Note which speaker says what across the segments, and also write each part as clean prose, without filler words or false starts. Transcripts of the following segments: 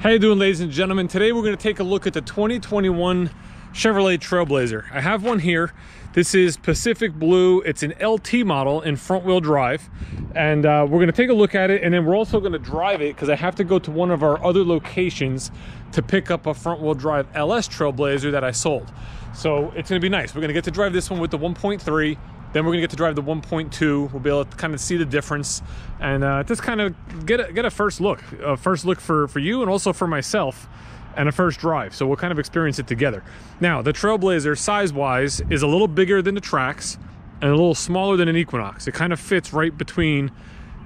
Speaker 1: How you doing, ladies and gentlemen? Today we're going to take a look at the 2021 Chevrolet Trailblazer. I have one here. This is Pacific Blue. It's an LT model in front-wheel drive, and we're going to take a look at it, and then we're also going to drive it because I have to go to one of our other locations to pick up a front-wheel drive LS Trailblazer that I sold. So it's going to be nice. We're going to get to drive this one with the 1.3. Then we're gonna get to drive the 1.2. We'll be able to kind of see the difference and just kind of get a first look for you and also for myself, and a first drive. So we'll kind of experience it together. Now, the Trailblazer size-wise is a little bigger than the Trax and a little smaller than an Equinox. It kind of fits right between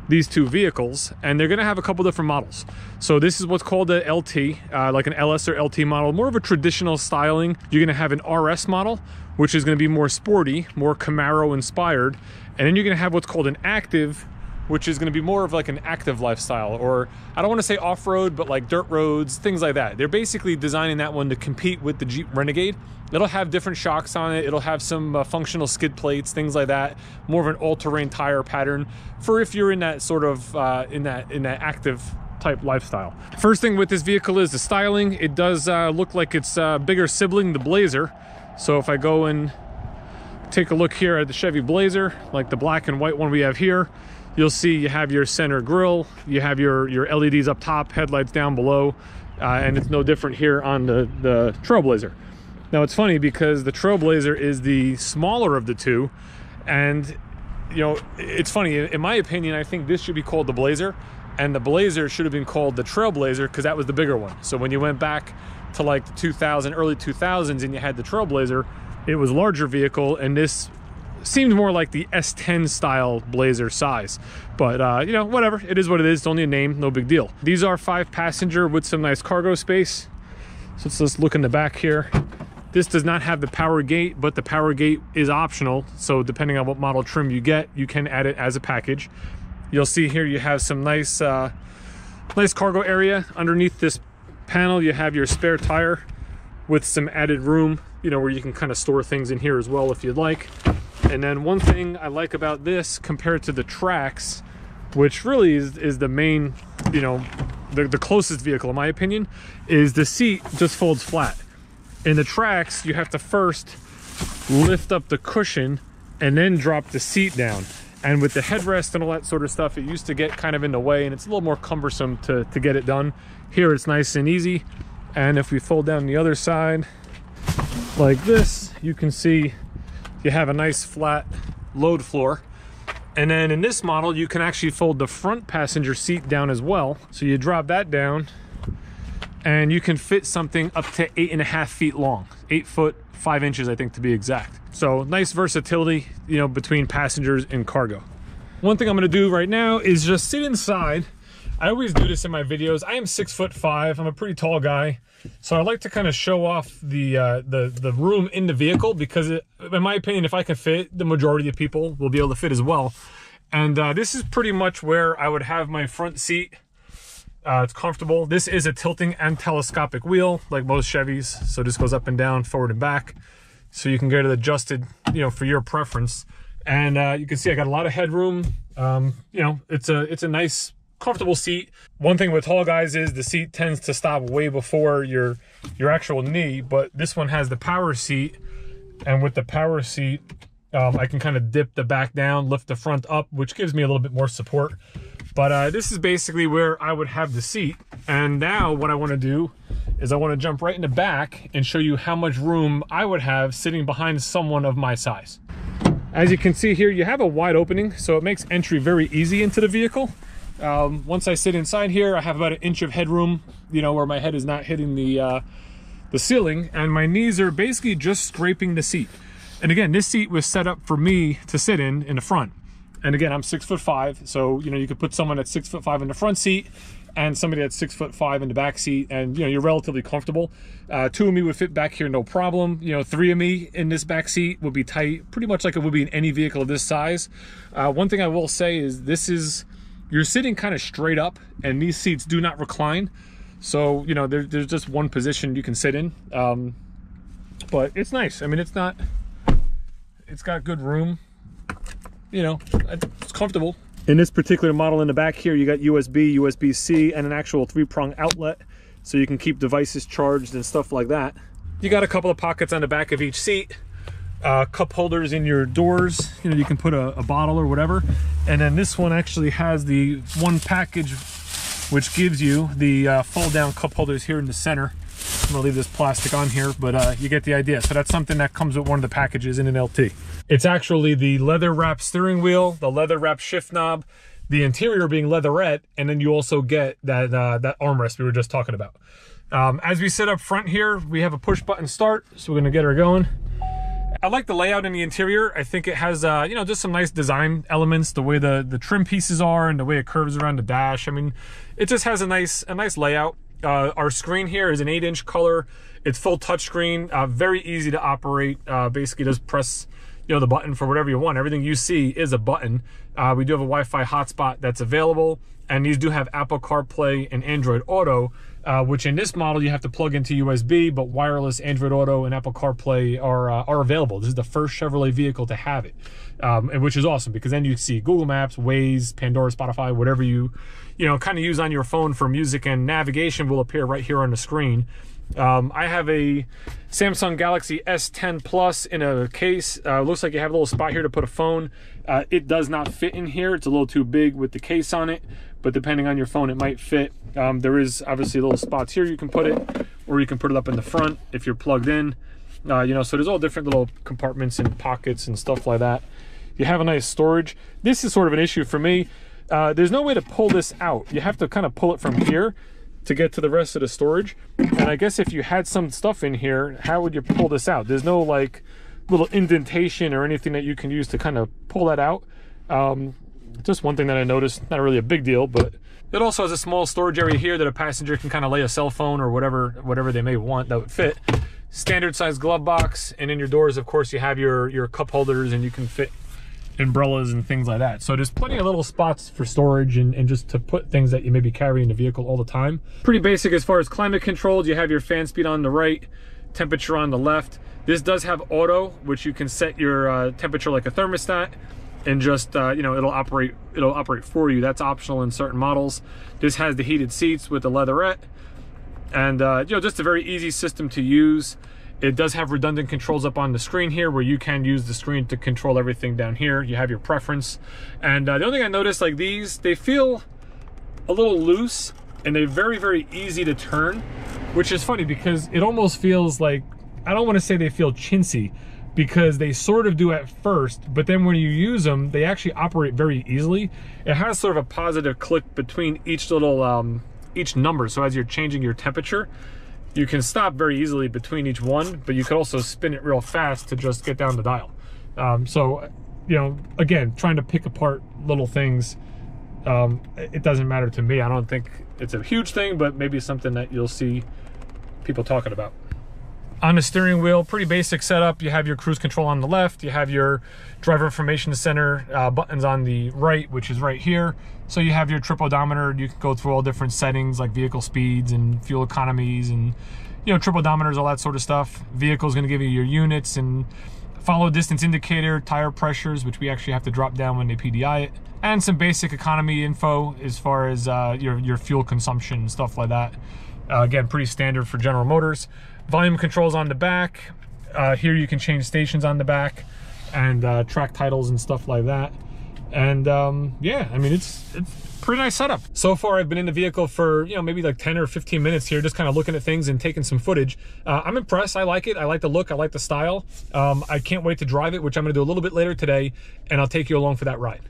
Speaker 1: these two vehicles, and they're gonna have a couple different models. So this is what's called a LT, like an LS or LT model, more of a traditional styling. You're gonna have an RS model, which is gonna be more sporty, more Camaro inspired. And then you're gonna have what's called an active, which is gonna be more of like an active lifestyle, or I don't wanna say off-road, but like dirt roads, things like that. They're basically designing that one to compete with the Jeep Renegade. It'll have different shocks on it. It'll have some functional skid plates, things like that. More of an all-terrain tire pattern for if you're in that sort of, in that active type lifestyle. First thing with this vehicle is the styling. It does look like it's a bigger sibling, the Blazer. So if I go and take a look here at the Chevy Blazer, like the black and white one we have here, you'll see you have your center grille, you have your LEDs up top, headlights down below, and it's no different here on the Trailblazer. Now it's funny because the Trailblazer is the smaller of the two, and you know, it's funny, in my opinion, I think this should be called the Blazer, and the Blazer should have been called the Trailblazer because that was the bigger one. So when you went back to like the early 2000s and you had the Trailblazer, it was a larger vehicle, and this seemed more like the S10 style Blazer size. But you know, whatever, it is what it is. It's only a name, no big deal. These are 5-passenger with some nice cargo space. So let's just look in the back here. This does not have the power gate, but the power gate is optional. So depending on what model trim you get, you can add it as a package. You'll see here you have some nice cargo area. Underneath this panel you have your spare tire with some added room, you know, where you can kind of store things in here as well if you'd like. And then one thing I like about this compared to the Trax, which really is the main, you know, the closest vehicle in my opinion, is the seat just folds flat. In the Trax, you have to first lift up the cushion and then drop the seat down. And with the headrest and all that sort of stuff, it used to get kind of in the way, and it's a little more cumbersome to get it done. Here it's nice and easy. And if we fold down the other side like this, you can see you have a nice flat load floor. And then in this model, you can actually fold the front passenger seat down as well. So you drop that down and you can fit something up to 8.5 feet long, 8 foot 5 inches, I think, to be exact. So nice versatility, you know, between passengers and cargo. One thing I'm gonna do right now is just sit inside. I always do this in my videos. I am 6'5". I'm a pretty tall guy, so I like to kind of show off the room in the vehicle because, in my opinion, if I can fit, the majority of people will be able to fit as well. And this is pretty much where I would have my front seat. It's comfortable. This is a tilting and telescopic wheel, like most Chevys, so this goes up and down, forward and back, so you can get it adjusted, you know, for your preference. And you can see I got a lot of headroom. You know, it's a nice, comfortable seat. One thing with tall guys is the seat tends to stop way before your actual knee, but this one has the power seat, and with the power seat, I can kind of dip the back down, lift the front up, which gives me a little bit more support. But this is basically where I would have the seat. And now what I want to do is I want to jump right in the back and show you how much room I would have sitting behind someone of my size. As you can see here, you have a wide opening, so it makes entry very easy into the vehicle. Once I sit inside here, I have about 1 inch of headroom, you know, where my head is not hitting the ceiling, and my knees are basically just scraping the seat. And again, this seat was set up for me to sit in the front. And again, I'm 6'5", so you know, you could put someone at 6'5" in the front seat and somebody at 6'5" in the back seat, and you know, you're relatively comfortable. 2 of me would fit back here, no problem. You know, 3 of me in this back seat would be tight, pretty much like it would be in any vehicle of this size. One thing I will say is you're sitting kind of straight up, and these seats do not recline. So you know, there's just one position you can sit in. But it's nice. I mean, it's got good room. You know, it's comfortable. In this particular model in the back here, you got USB, USB-C, and an actual 3-prong outlet. so you can keep devices charged and stuff like that. You got a couple of pockets on the back of each seat. Cup holders in your doors, you know, you can put a bottle or whatever. And then this one actually has the one package which gives you the fold down cup holders here in the center. I'm gonna leave this plastic on here, but you get the idea. So that's something that comes with one of the packages in an LT. It's actually the leather wrap steering wheel, the leather wrap shift knob, the interior being leatherette, and then you also get that that armrest we were just talking about. As we sit up front here, we have a push button start, so we're gonna get her going. I like the layout in the interior. I think it has, you know, just some nice design elements, the way the trim pieces are and the way it curves around the dash. I mean, it just has a nice layout. Our screen here is an 8-inch color. It's full touchscreen, very easy to operate. Basically just press, you know, the button for whatever you want. Everything you see is a button. We do have a Wi-Fi hotspot that's available, and these do have Apple CarPlay and Android Auto, which in this model you have to plug into USB, but wireless Android Auto and Apple CarPlay are available. This is the first Chevrolet vehicle to have it, and which is awesome because then you see Google Maps, Waze, Pandora, Spotify, whatever you know, kind of use on your phone for music and navigation will appear right here on the screen. I have a Samsung Galaxy S10 Plus in a case. Looks like you have a little spot here to put a phone. It does not fit in here. It's a little too big with the case on it, but depending on your phone, it might fit. There is obviously little spots here you can put it, or you can put it up in the front if you're plugged in. You know, so there's all different little compartments and pockets and stuff like that. You have a nice storage. This is sort of an issue for me. There's no way to pull this out. You have to kind of pull it from here to get to the rest of the storage. And I guess if you had some stuff in here, how would you pull this out? There's no like little indentation or anything that you can use to kind of pull that out. Just one thing that I noticed, not really a big deal, but it also has a small storage area here that a passenger can kind of lay a cell phone or whatever they may want that would fit. Standard size glove box, and in your doors, of course, you have your cup holders, and you can fit umbrellas and things like that. So there's plenty of little spots for storage and just to put things that you maybe carry in the vehicle all the time. Pretty basic as far as climate controls. You have your fan speed on the right, temperature on the left. This does have auto, which you can set your temperature like a thermostat, and just you know, it'll operate for you. That's optional in certain models. This has the heated seats with the leatherette, and you know, just a very easy system to use. It does have redundant controls up on the screen here where you can use the screen to control everything down here. You have your preference. And the only thing I noticed, like these, they feel a little loose and they're very, very easy to turn, which is funny because it almost feels like, I don't want to say they feel chintzy because they sort of do at first, but then when you use them, they actually operate very easily. It has sort of a positive click between each little, each number. So as you're changing your temperature, you can stop very easily between each one, but you could also spin it real fast to just get down the dial. So, you know, again, trying to pick apart little things, it doesn't matter to me. I don't think it's a huge thing, but maybe something that you'll see people talking about. On the steering wheel, pretty basic setup. You have your cruise control on the left. You have your driver information center buttons on the right, which is right here. So you have your trip odometer. You can go through all different settings like vehicle speeds and fuel economies and, you know, trip odometers, all that sort of stuff. Vehicle is going to give you your units and follow distance indicator, tire pressures, which we actually have to drop down when they PDI it, and some basic economy info as far as your fuel consumption and stuff like that. Again, pretty standard for General Motors. Volume controls on the back. Here you can change stations on the back and track titles and stuff like that. And yeah, I mean, it's pretty nice setup. So far, I've been in the vehicle for, you know, maybe like 10 or 15 minutes here, just kind of looking at things and taking some footage. I'm impressed. I like it. I like the look. I like the style. I can't wait to drive it, which I'm going to do a little bit later today, and I'll take you along for that ride.